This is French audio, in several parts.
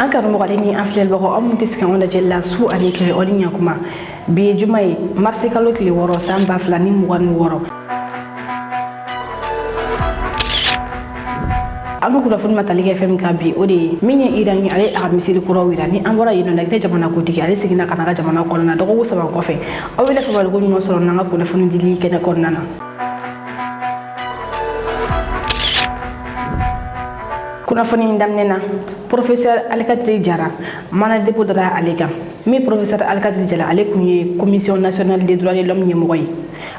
an karamɔgɔ ni an filɛbagaw aw mun tɛ se k'anw lajɛ la su ani tile o ni ɲakuma bi ye juma ye marisi kalo tile 6 san 2026 an bɛ kunnafoni ma tali kɛ fɛn min kan bi o de ye min ye Iran ye ale a ka misiri kuraw yira ni an bɔra yen nɔ Laginɛ jamanakuntigi ale seginna ka na ka jamana kɔnɔna dɔgɔkun 7 kɔfɛ aw bɛ faamuyali ko ɲuman sɔrɔ n'an ka kunnafoni dili kɛnɛ kɔnɔna na. Kunnafoni daminɛ na Professeur Alikatiri Jara mana dépôt dara ale kan min Professeur Alikatiri Jara ale kun ye Commission nationale des droits de l'homme ɲɛmɔgɔ ye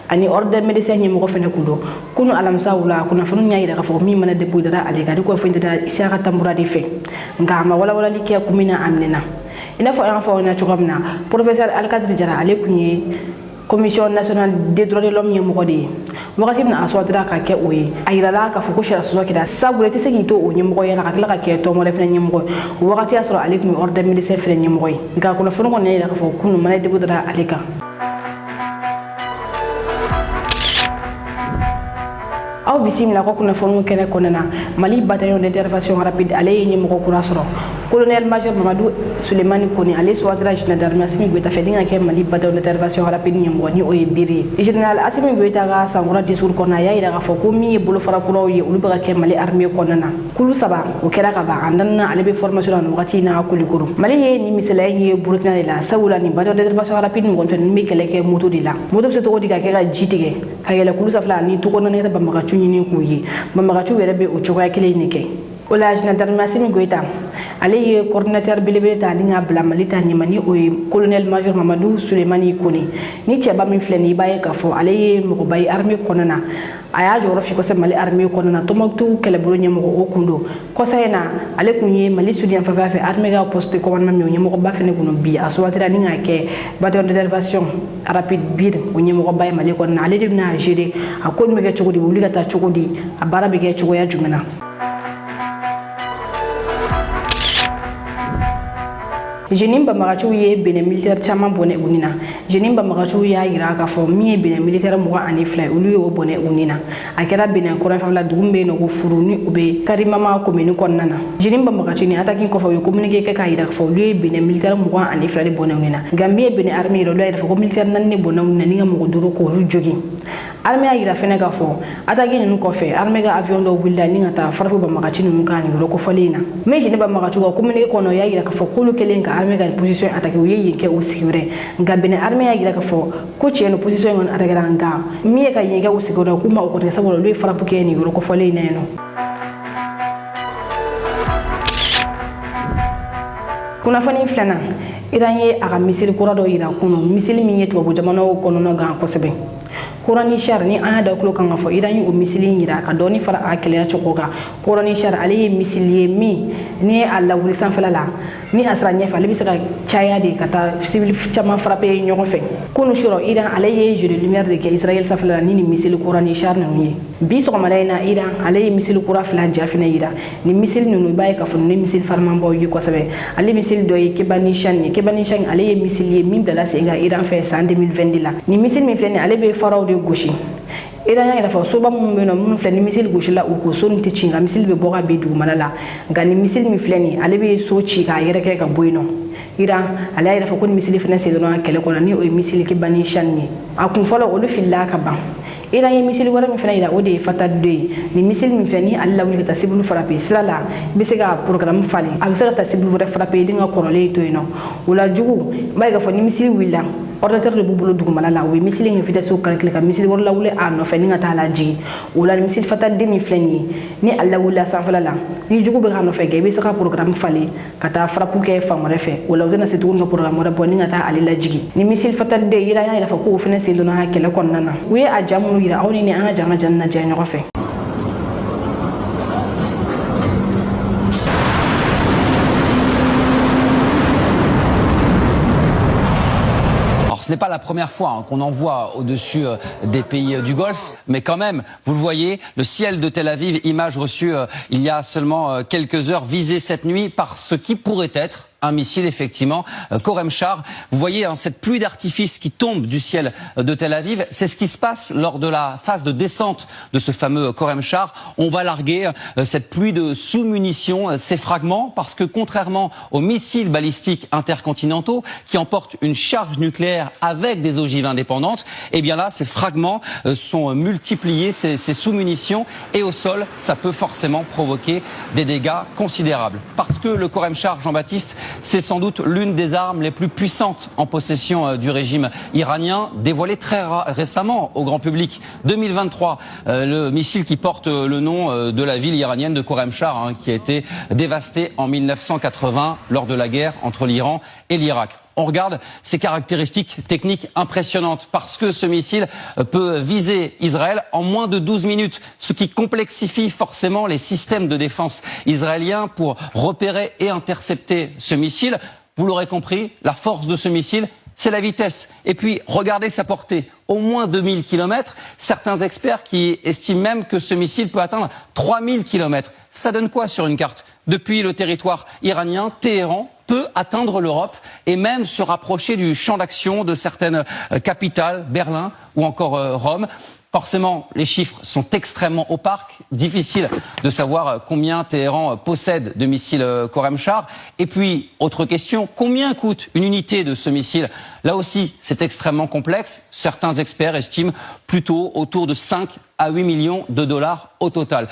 ani ordre des médecins ɲɛmɔgɔ fɛnɛ kun don kunu alamisa wula kunnafoni y'a yira k'a fɔ min mana dépôt dara ale kan ko fɛn dara Isaka Tambura de fɛ nka a ma walawalali kɛ kun min na a minɛna i n'a fɔ an y'a fɔ aw ɲɛna cogo min na Professeur Alikatiri Jara ale kun ye Commission nationale des droits de l'homme ɲɛmɔgɔ de ye wagati min a sɔntira ka kɛ o ye a yirala k'a fɔ ko sariya sɔsɔ kɛra sabula i tɛ se k'i to o ɲɛmɔgɔya la ka tila ka kɛ tɔn wɛrɛ fɛnɛ ɲɛmɔgɔ ye o wagati y'a sɔrɔ ale kun ye ordre des médecins fɛnɛ ɲɛmɔgɔ ye nka kunnafoni kɔni y'a yira k'a fɔ kunu mana dépôt dara ale kan. aw bisimila ko kunnafoni kɛnɛ kɔnɔna na Mali bataillon d'intervention rapide ale ye ɲɛmɔgɔ kura sɔrɔ colonel major Mamadou Sulemani Kone ale suwantira gendarmerie Assimi Goïta fɛ ni ka kɛ Mali bataillon d'intervention rapide ɲɛmɔgɔ ni o ye biri ye général Assimi Goïta ka sankura discours kɔnɔ a y'a yira k'a fɔ ko min ye bolofara kuraw ye olu bɛ ka kɛ Mali armée kɔnɔna na kulu 3 o kɛra ka ban a nana ale bɛ formation na wagati in na Kulikoro Mali ye ni misaliya ye Burkina de la sabula ni bataillon d'intervention rapide mɔgɔ fɛn ninnu bɛ kɛlɛ kɛ moto de la moto bɛ se cogo di ka kɛ ka ji tigɛ ka yɛlɛ kulu 7 ni togo naani yɛrɛ Banbagaciu ɲini k'u ye Banbagaciu yɛrɛ bɛ o cogoya kelen de kɛ o la gendarmerie Assimi Goïta ale ye coordinateur belebele ta ni ka bila Mali ta ɲɛma ni o ye colonel major Mamadou Sulemani Kone ni cɛba min filɛ ni i b'a ye k'a fɔ ale ye mɔgɔba ye armée kɔnɔna na a y'a jɔyɔrɔ fi kosɛbɛ Mali armée kɔnɔna na Tombouctou kɛlɛbolo ɲɛmɔgɔ o kun don kɔsa in na ale kun ye Mali soutien fɛn fɛ armée ka poste commandement min o ɲɛmɔgɔba fɛnɛ kun bi a suwantira ni ka kɛ bataillon d'intervention rapide BIR o ɲɛmɔgɔba ye Mali kɔnɔna na ale de bɛna gérer a ko nin bɛ kɛ cogo di wuli ka taa cogo di a baara bɛ kɛ cogoya jumɛn na. Jenin Banbagaciu ye Benin militaire caman bɔnɛ u ni na Jenin Banbagaciu y'a yira k'a fɔ min ye Benin militaire 22 olu ye o bɔnɛ u ni na a kɛra Benin kɔrɔnfɛla dugu min bɛ yen nɔ ko Furu ni u bɛ Karimama commune kɔnɔna na Jenin Banbagaciu ni attaque kɔfɛ u ye communiqué kɛ k'a yira k'a fɔ olu ye Benin militaire 22 de bɔnɛ u ni na Gambie ye Benin armée yɛrɛ olu y'a yira k'a fɔ ko militaire 4 de bɔnɛ u ni na ni ka mɔgɔ 5 k'olu jogin armée y'a yira fɛnɛ k'a fɔ attaque ninnu kɔfɛ armée ka avion dɔw wulila ni ka taa farafin Banbagaciu ninnu ka nin yɔrɔ kofɔlen in na mais Jenin Banbagaciu ka communiqué kɔnɔ y'a yira k'a fɔ k'olu kelen ka armée ka position attaqué u ye yen kɛ o sigi wɛrɛ nka Benin armée y'a yira k'a fɔ ko tiɲɛ no position in kɔni attaquera nka min ye ka yen kɛ o sigi wɛrɛ k'u ma o kɔni sabula olu ye frappe kɛ nin yɔrɔ kofɔlen in na yen nɔ. Kunnafoni filanan Iran ye a ka misiri kura dɔ yira kunu misiri min ye tubabu jamanaw kɔnɔna gan kosɛbɛ Korani Char ni an y'a da tulo kan ka fɔ Iran ye o misiri yira ka dɔɔni fara a kɛlɛya cogo kan Korani Char ale ye misiri ye min ni ye a lawuli sanfɛla la ni a sera ɲɛfɛ ale bɛ se ka caya de ka taa civil caman frappe ɲɔgɔn fɛ kunu sɔrɔ Iran ale ye jeu de lumière de kɛ Israël sanfɛla la ni misiri Korani Char ninnu ye bi sɔgɔmada in na Iran ale ye misiri kura 2 ja fɛnɛ yira ni misiri ninnu i b'a ye k'a fɔ ni misiri farimanbaw ye kosɛbɛ ale misiri dɔ ye Kebani Shan ale ye misiri ye min bilala sen kan Iran fɛ san 2020 la ni misiri min filɛ nin ale bɛ faraw de gosi Iran y'a yira fɔ soba minnu bɛ yen nɔ minnu filɛ ni misiri gosila u ko so nin tɛ ci nka misiri bɛ bɔ ka bin dugumala la nka ni misiri min filɛ nin ale bɛ so ci k'a yɛrɛkɛ ka bɔ yen nɔ Iran ale y'a yira fɔ ko ni misiri fɛnɛ sen dɔrɔn kɛlɛ kɔnɔ ni o ye misiri Kebani Shan ye a kun fɔlɔ olu filila ka ban Iran ye misiri wɛrɛ min fɛnɛ yira o de ye Fatah 2 ye ni misiri min filɛ ni ale lawuli ka taa civil frappe sira la i bɛ se ka programme falen a bɛ se ka taa civil wɛrɛ frappe i den ka kɔrɔlen to yen nɔ o la jugu i b'a ye k'a fɔ ni misiri wulila ordinateur de b'u bolo dugumala la o ye misiri in vitesse calculé ka misiri wɛrɛ lawuli a nɔfɛ ni ka taa lajigin o la ni misiri Fatah 2 min filɛ nin ye ni ale lawulila sanfɛla la ni jugu bɛ k'a nɔfɛ kɛ i bɛ se ka programme falen ka taa frappe kɛ fan wɛrɛ fɛ o la u tɛna se tuguni ka programme wɛrɛ bɔ ni ka taa ale lajigin ni misiri Fatah 2 Iran y'a yira fɔ ko o fɛnɛ sen donna kɛlɛ kɔnɔna na u ye a ja minnu yira aw ni an ka jan lajɛ ɲɔgɔn fɛ. Ce n'est pas la première fois qu'on envoie au-dessus des pays du Golfe, mais quand même, vous le voyez, le ciel de Tel Aviv, image reçue il y a seulement quelques heures, visé cette nuit par ce qui pourrait être un missile, effectivement, Khorramshahr. Vous voyez cette pluie d'artifice qui tombe du ciel de Tel Aviv. C'est ce qui se passe lors de la phase de descente de ce fameux Khorramshahr. On va larguer cette pluie de sous-munitions, ces fragments, parce que contrairement aux missiles balistiques intercontinentaux qui emportent une charge nucléaire avec des ogives indépendantes, eh bien là, ces fragments sont multipliés, ces sous-munitions, et au sol, ça peut forcément provoquer des dégâts considérables. Parce que le Khorramshahr, Jean-Baptiste, c'est sans doute l'une des armes les plus puissantes en possession du régime iranien, dévoilée très récemment au grand public. 2023, le missile qui porte le nom de la ville iranienne de Khorramshahr, qui a été dévastée en 1980 lors de la guerre entre l'Iran et l'Irak. On regarde ces caractéristiques techniques impressionnantes parce que ce missile peut viser Israël en moins de 12 minutes, ce qui complexifie forcément les systèmes de défense israéliens pour repérer et intercepter ce missile. Vous l'aurez compris, la force de ce missile, c'est la vitesse. Et puis, regardez sa portée, au moins 2000 km. Certains experts qui estiment même que ce missile peut atteindre 3000 km. Ça donne quoi sur une carte? Depuis le territoire iranien, Téhéran peut atteindre l'Europe et même se rapprocher du champ d'action de certaines capitales, Berlin ou encore Rome. Forcément, les chiffres sont extrêmement opaques, difficile de savoir combien Téhéran possède de missiles Khorramshahr. Et puis, autre question, combien coûte une unité de ce missile? Là aussi, c'est extrêmement complexe. Certains experts estiment plutôt autour de 5 à 8 millions de dollars au total.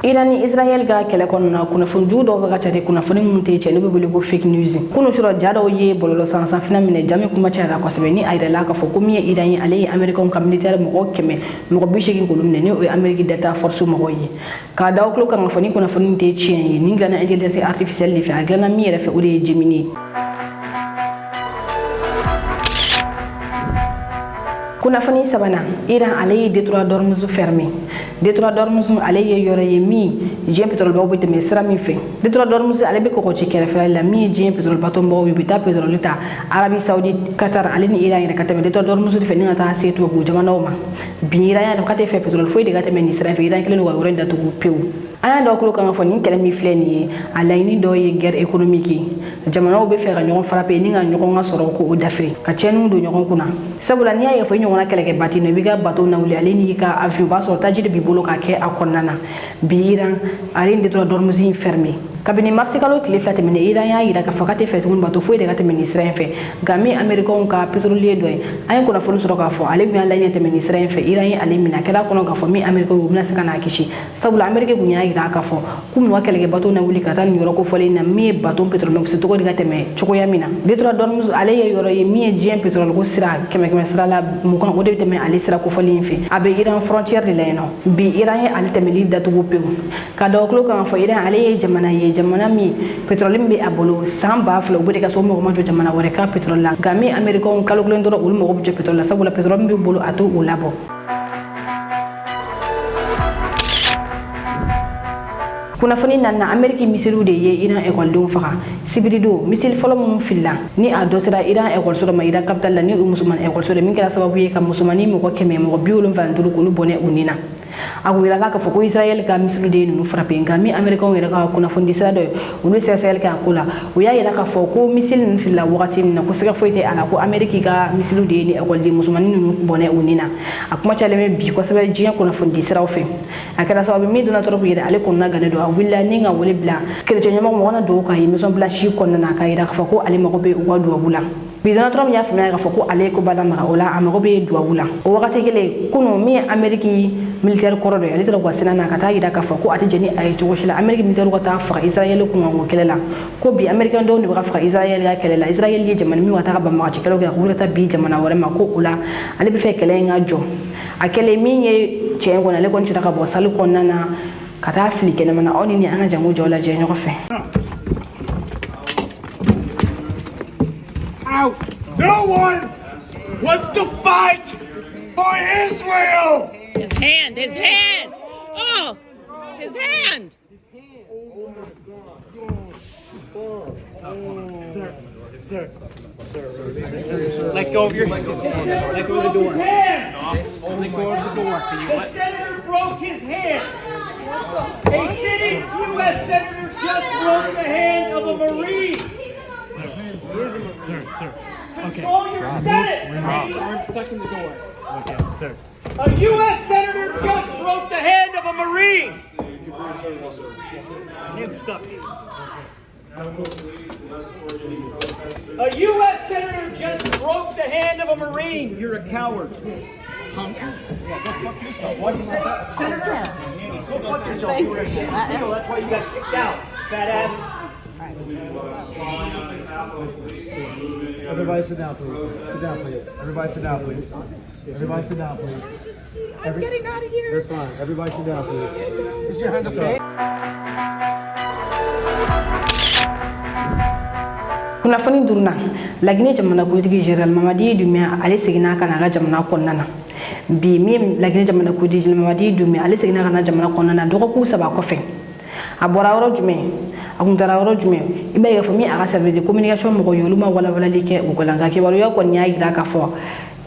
Iran ni Israel ga kele kɔnɔna kunnafoni jugu dɔw bɛ ka cari kunnafoni minnu tɛ tiɲɛ n'u bɛ wele ko fake news kunu sɔrɔ ja dɔw ye bɔlɔlɔ sansan fana minɛ jami kuma cayara kosɛbɛ ni a yirala k'a fɔ ko min ye Iran ye ale ye Américain ka militaire mɔgɔ 100 mɔgɔ 80 k'olu minɛ ni o ye Amérique Delta Force mɔgɔw ye k'a da o tulo kan k'a fɔ ni kunnafoni tɛ tiɲɛ ye nin dilanna intelligence artificielle de fɛ a dilanna min yɛrɛ fɛ o de ye Gemini ye. Kunnafoni sabanan Iran ale ye détroit d'Ormuz fermé. Détroit d'Ormuz ale ye yɔrɔ ye min diɲɛ pétrole-baw bɛ tɛmɛ sira min fɛ. Détroit d'Ormuz ale bɛ kɔgɔji kɛrɛfɛla la min ye diɲɛ pétrole-bateau-baw ye u bɛ taa pétrole ta Arabie Saoudite, Qatar ale ni Iran yɛrɛ ka tɛmɛ détroit d'Ormuz de fɛ ni ka taa se tubabu jamanaw ma. Bi Iran y'a dɔn k'a tɛ fɛ pétrole foyi de ka tɛmɛ nin sira in fɛ Iran kɛlen don ka yɔrɔ in datugu pewu. An y'a dɔn tulo kan ka fɔ nin kɛlɛ min filɛ nin ye a laɲini dɔ ye guerre économique ye. Jamanaw bɛ fɛ ka ɲɔgɔn frappé ni ka ɲɔgɔn ka sɔrɔ ko o dafiri ka tiɲɛniw don ɲɔgɔn kunna. Sabula n'i y'a ye fɔ i ɲɔgɔnna kɛlɛkɛ bati nɔ i b'i ka bateau nawuli ale n'i ka avion b'a sɔrɔ taji de b'i bolo k'a kɛ a kɔnɔna na. Bi Iran ale ni détroit d'Ormuz fermé. Kabini mars kalo tile 2 tɛmɛnen Iran y'a yira k'a fɔ k'a tɛ fɛ tuguni bateau foyi de ka tɛmɛ nin sira in fɛ nka min Américain ka pétrolier dɔ ye an ye kunnafoni sɔrɔ k'a fɔ ale tun y'a laɲini tɛmɛ nin sira in fɛ Iran ye ale minɛ a kɛra kɔnɔ k'a fɔ min Américain u bɛna se ka n'a kisi sabula Amérique tun y'a yira k'a fɔ k'u n'u ka kɛlɛkɛ bateau na wuli ka taa nin yɔrɔ kofɔlen na min ye bateau pétrole u bɛ se cogo di ka tɛmɛ cogoya min na détroit d'Ormuz ale ye yɔrɔ ye min ye diɲɛ pétrole ko sira kɛmɛ sira la mugan o de bɛ tɛmɛ ale sira kofɔlen in fɛ a bɛ Iran frontière de la yen nɔ bi Iran ye ale tɛmɛli datugu pewu ka da o tulo kan fɔ Iran ale ye jamana min pétrole min bɛ a bolo san 2000 u bɛ de ka so mɔgɔ ma jɔ jamana wɛrɛ ka pétrole la nka min Américain kalo kelen dɔrɔn olu mɔgɔ bɛ jɔ pétrole la sabula pétrole min bɛ bolo a t'o labɔ. Kunnafoni nana Amérique misiriw de ye Iran écoledenw faga sibiri don misiri fɔlɔ minnu filila ni a dɔ sera Iran écoleso dɔ ma Iran capitale la ni o musoman écoleso de min kɛra sababu ye ka musomanni mɔgɔ 100 mɔgɔ 75 k'olu bɔnɛ u ni na a ko yirala k'a fɔ ko Israël ka misiri de ye ninnu frappé nka min Américain yɛrɛ ka kunnafoni sira dɔ ye olu ye sɛgɛsɛgɛli kɛ a ko la u y'a yira k'a fɔ ko misiri ninnu filila wagati min na ko sɛgɛ foyi tɛ a la ko Amérique ka misiriw de ye ni écoleden musomanni ninnu bɔnɛ u ni na a kuma cayalen bɛ bi kosɛbɛ diɲɛ kunnafoni siraw fɛ a kɛra sababu min Donald Trump yɛrɛ ale kɔnɔna gannen don a wulila ni ka wele bila chrétien ɲɛmɔgɔ mɔgɔ na dɔw ka ye maison blanche kɔnɔna na k'a yira k'a fɔ ko ale mago bɛ u ka duwawu la bi Donald Trump y'a faamuya k'a fɔ ko ale ko bala mara o la a mago bɛ duwawu la o wagati kelen kunu min ye Amérique militaire kɔrɔ dɔ ye ale taara ka sina na ka taa yira k'a fɔ ko a tɛ jɛni a ye cogo si la Amérique militaire ka taa faga Israël kunkanko kɛlɛ la ko bi Américain dɔw de bɛ ka faga Israël ka kɛlɛ la Israël ye jamana min ka taa ka banbagacikɛlaw kɛ ka wuli ka taa bi jamana wɛrɛ ma ko o la ale bɛ fɛ kɛlɛ in ka jɔ a kɛlɛ min ye tiɲɛ kɔni ale kɔni sera ka bɔ salle kɔnɔna na ka taa fili kɛnɛma na aw ni an ka jango jɔ lajɛ ɲɔgɔn fɛ. No one wants to fight for Israel! His hand! Oh! His hand! Sir. Let go of your hand. Let go of the door. Let go of the door. The senator broke his hand. A sitting U.S. Senator just broke the hand of a Marine. Sir. Okay. Control your Senate. I'm stuck in the door. Okay, sir. A U.S. Senator just broke the hand of a Marine. Hands stuck. A U.S. Senator just broke the hand of a Marine. You're a coward. Punk. What do you say, Senator? Go fuck yourself. You were a shit seal. That's why you got kicked out, fat ass. Everybody sit down, please. Sit down, please. Everybody sit down, please. Everybody sit down, please. I'm getting out of here. That's fine. Everybody sit down, please. Is your hand okay? Kunnafoni duruna Laginɛ jamana kuntigi Général Mamadi Doumbouya ale seginna ka na ka jamana kɔnɔna na bi min Laginɛ jamana kuntigi Général Mamadi Doumbouya ale seginna ka na jamana kɔnɔna na dɔgɔkun 3 kɔfɛ a bɔra yɔrɔ jumɛn a kun taara yɔrɔ jumɛn I b'a ye fɔ min a ka service de communication mɔgɔ ye olu ma walawalali kɛ u la nka kibaruya kɔni y'a jira k'a fɔ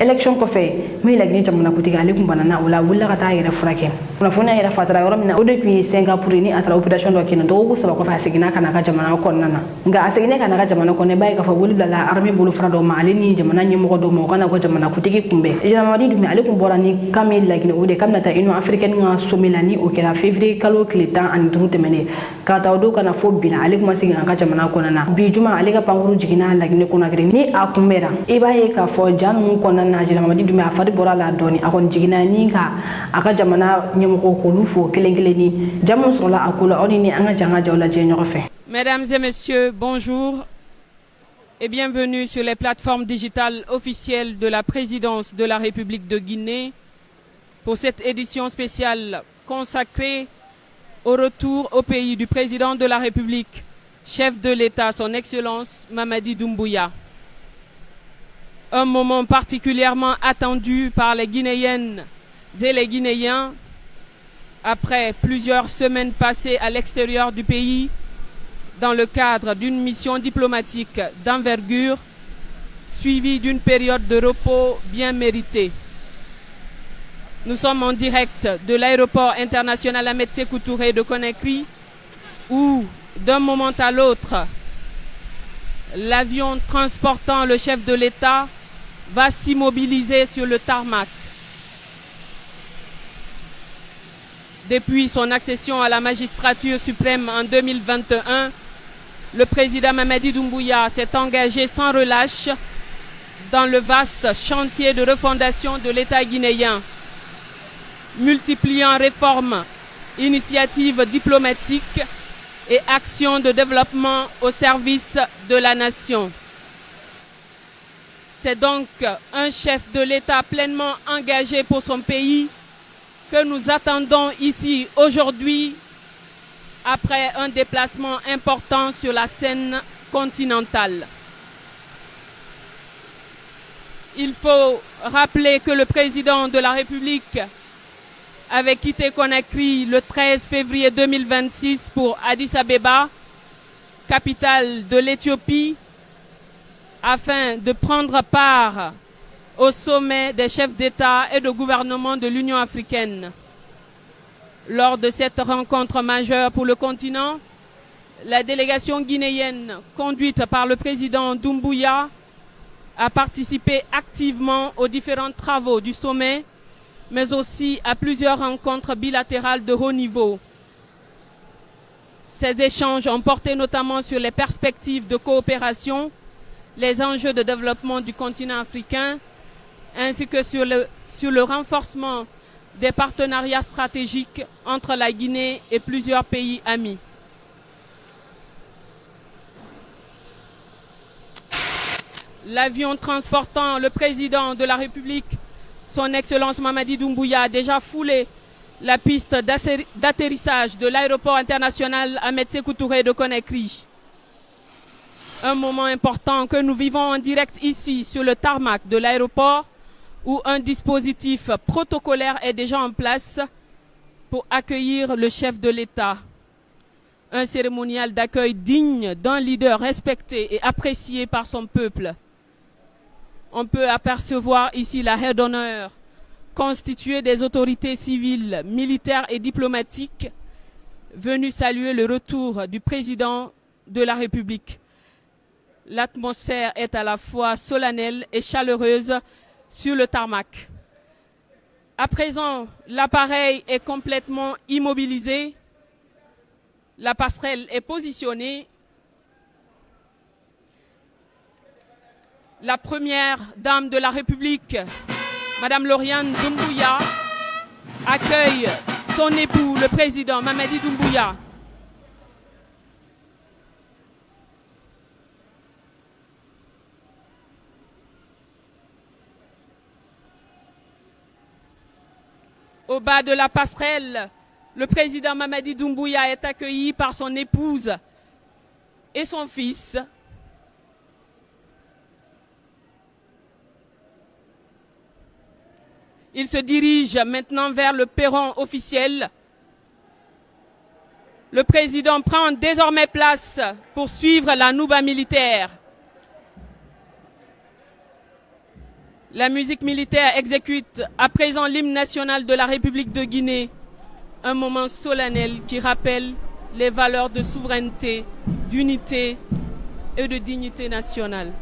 élection kɔfɛ min Laginɛ jamana kuntigi ale kun banana o la a wulila ka taa a yɛrɛ furakɛ kunnafoni y'a yɛrɛ fatara yɔrɔ min na o de kun ye Singapour ni a taara opération dɔ kɛ dɔgɔkun 3 kɔfɛ a seginna ka na ka jamana kɔnɔna na nka a seginna ka na ka jamana kɔnɔ I b'a ye k'a fɔ wuli bilala armée bolofara dɔw ma ale ni jamana ɲɛmɔgɔ dɔw ma u kana ko jamana kuntigi kunbɛn Général Mamadi Doumbouya ale kun bɔra ni kan min Laginɛ o de ka bɛna taa Union africaine ka sommet la ni o kɛra février kalo tile 15 tɛmɛnen ka taa o don kana fo bi la ale kuma segin a ka jamana kɔnɔna na bi juma ale ka pankuru jiginna Laginɛ Conakry ni a kunbɛra I b'a ye k'a fɔ ja ninnu kɔnɔna na Général Mamadi Doumbouya a fari bɔra la dɔɔni a kɔni jiginna ni ka a ka jamana ɲɛmɔgɔ k'olu fo kelen kelen ni jamu sɔrɔla a ko la aw ni an ka janga jaw lajɛ ɲɔgɔn fɛ. Mesdames et messieurs, bonjour et bienvenue sur les plateformes digitales officielles de la présidence de la République de Guinée pour cette édition spéciale consacrée au retour au pays du président de la République, chef de l'État, son Excellence Mamadi Doumbouya. Un moment particulièrement attendu par les Guinéennes et les Guinéens après plusieurs semaines passées à l'extérieur du pays dans le cadre d'une mission diplomatique d'envergure suivie d'une période de repos bien méritée. Nous sommes en direct de l'aéroport international Ahmed Sékou Touré de Conakry où, d'un moment à l'autre, l'avion transportant le chef de l'État va s'immobiliser sur le tarmac. Depuis son accession à la magistrature suprême en 2021, le président Mamadi Doumbouya s'est engagé sans relâche dans le vaste chantier de refondation de l'État guinéen, multipliant réformes, initiatives diplomatiques et actions de développement au service de la nation. C'est donc un chef de l'État pleinement engagé pour son pays que nous attendons ici aujourd'hui après un déplacement important sur la scène continentale. Il faut rappeler que le président de la République avait quitté Conakry le 13 février 2026 pour Addis Abeba, capitale de l'Éthiopie, afin de prendre part au sommet des chefs d'État et de gouvernement de l'Union africaine. Lors de cette rencontre majeure pour le continent, la délégation guinéenne, conduite par le président Doumbouya, a participé activement aux différents travaux du sommet, mais aussi à plusieurs rencontres bilatérales de haut niveau. Ces échanges ont porté notamment sur les perspectives de coopération, les enjeux de développement du continent africain, ainsi que sur le renforcement des partenariats stratégiques entre la Guinée et plusieurs pays amis. L'avion transportant le président de la République, son Excellence Mamadi Doumbouya, a déjà foulé la piste d'atterrissage de l'aéroport international Ahmed Sékou Touré de Conakry. Un moment important que nous vivons en direct ici sur le tarmac de l'aéroport où un dispositif protocolaire est déjà en place pour accueillir le chef de l'État. Un cérémonial d'accueil digne d'un leader respecté et apprécié par son peuple. On peut apercevoir ici la haie d'honneur constituée des autorités civiles, militaires et diplomatiques venu saluer le retour du président de la République. L'atmosphère est à la fois solennelle et chaleureuse sur le tarmac. À présent, l'appareil est complètement immobilisé. La passerelle est positionnée. La première dame de la République, Madame Lauriane Doumbouya, accueille son époux, le président Mamadi Doumbouya. Au bas de la passerelle, le président Mamadi Doumbouya est accueilli par son épouse et son fils. Il se dirige maintenant vers le perron officiel. Le président prend désormais place pour suivre la nouba militaire. La musique militaire exécute à présent l'hymne national de la République de Guinée, un moment solennel qui rappelle les valeurs de souveraineté, d'unité et de dignité nationale.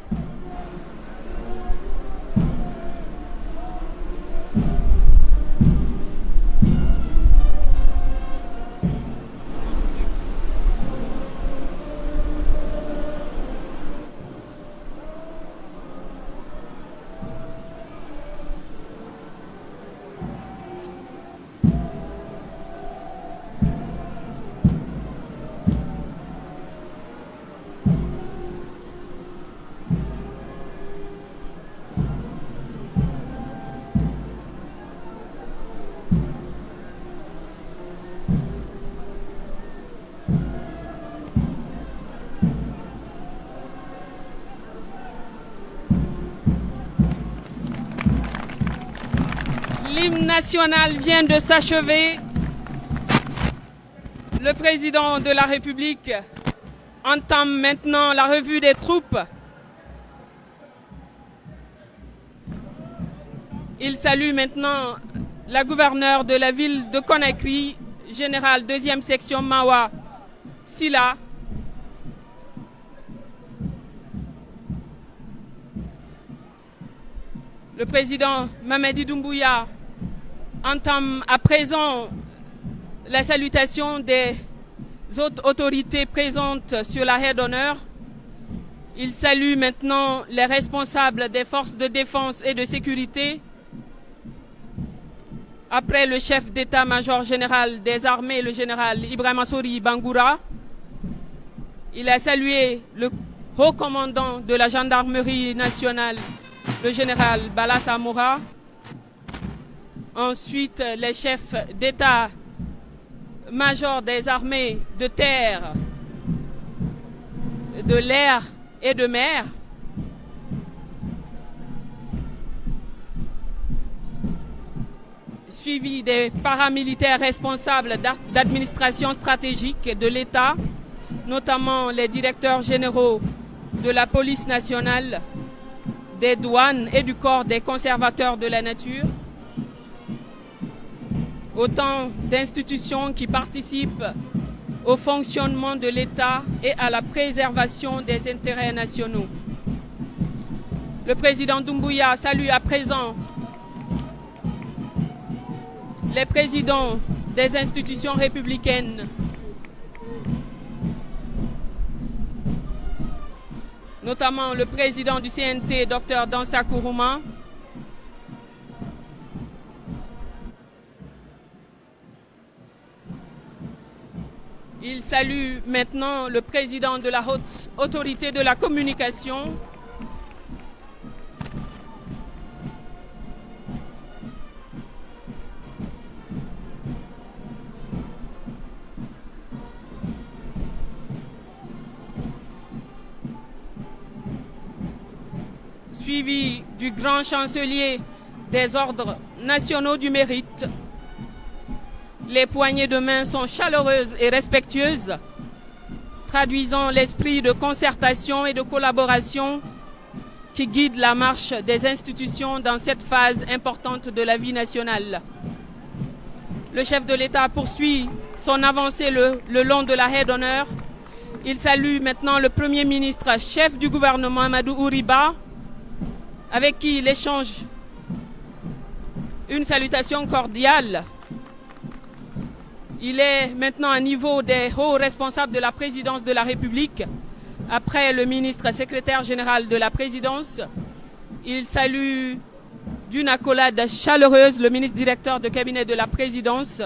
L'hymne national vient de s'achever. Le président de la République entame maintenant la revue des troupes. Il salue maintenant la gouverneure de la ville de Conakry, général 2e section Mawa Sila. Le président Mamadi Doumbouya entame à présent la salutation des autres autorités présentes sur la haie d'honneur. Il salue maintenant les responsables des forces de défense et de sécurité. Après le chef d'état-major général des armées, le général Ibrahima Sori Bangoura, il a salué le haut commandant de la gendarmerie nationale, le général Bala Samoura. Ensuite, les chefs d'état-major des armées de terre, de l'air et de mer. Suivi des paramilitaires responsables d'administration stratégique de l'État, notamment les directeurs généraux de la police nationale, des douanes et du corps des conservateurs de la nature. Autant d'institutions qui participent au fonctionnement de l'État et à la préservation des intérêts nationaux. Le président Doumbouya salue à présent les présidents des institutions républicaines, notamment le président du CNT, Dr Dansa Kourouma, il salue maintenant le président de la Haute Autorité de la Communication, suivi du grand chancelier des ordres nationaux du mérite. Les poignées de main sont chaleureuses et respectueuses, traduisant l'esprit de concertation et de collaboration qui guide la marche des institutions dans cette phase importante de la vie nationale. Le chef de l'État poursuit son avancée le long de la haie d'honneur. Il salue maintenant le Premier ministre, chef du gouvernement, Amadou Ouriba, avec qui il échange une salutation cordiale. Il est maintenant à niveau des hauts responsables de la présidence de la République. Après le ministre secrétaire général de la présidence, il salue d'une accolade chaleureuse le ministre directeur de cabinet de la présidence.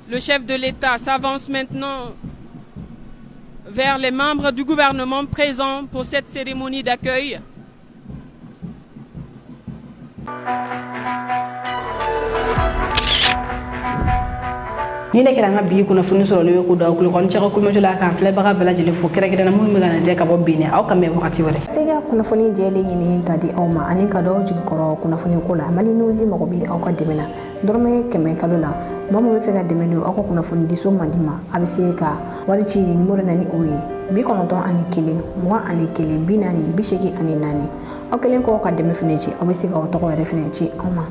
Le chef de l'État s'avance maintenant vers les membres du gouvernement présents pour cette cérémonie d'accueil. ni ne kɛra an ka bi kunnafoni sɔrɔlen ye ko da kulo kɔni cɛka kulumajɔ la kan filɛbaga bɛɛ lajɛlen fo kɛrɛnkɛrɛnna minnu bɛ ka lajɛ ka bɔ Benin aw ka mɛn wagati wɛrɛ sega kunnafoni jɛlen ɲini ka di aw ma ani ka dɔw jigikɔrɔ kunnafoni ko la Mali News mago bɛ aw ka dɛmɛ na dɔrɔmɛ 100 kalo la maa min bɛ fɛ ka dɛmɛ don aw ka kunnafoni diso man di ma a bɛ se ka wari ci numéro na ni o ye 91 21 40 40 84 aw kelen kɔ ka dɛmɛ fɛnɛ ci aw bɛ se ka aw tɔgɔ yɛrɛ fɛnɛ ci aw ma